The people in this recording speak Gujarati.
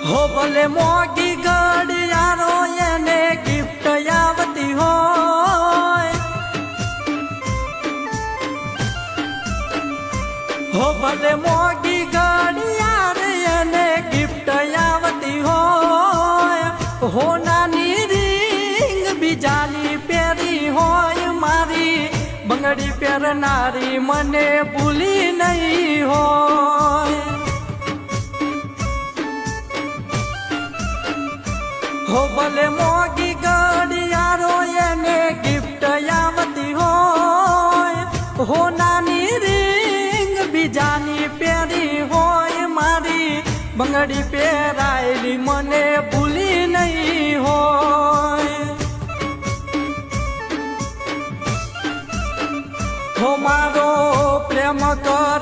હો ભલે મોગી ઘડિયાળો એને ગિફ્ટ આવતી હોય, હો ભલે મોગી ઘડિયાળ એને ગિફ્ટ આવતી હોય, હોનાની રીંગ બીજાની પહેરી હોય, મારી બંગડી પહેરનારી મને ભૂલી નહીં હોય. હો ભલે મોગી ઘડિયાળો એને ગિફ્ટ આવતી હોય, હોનાની રીંગ બીજાની પહેરી હોય, મારી બંગડી પહેરાયેલી મને ભૂલી નહીં હોય. હો મારો પ્રેમ કર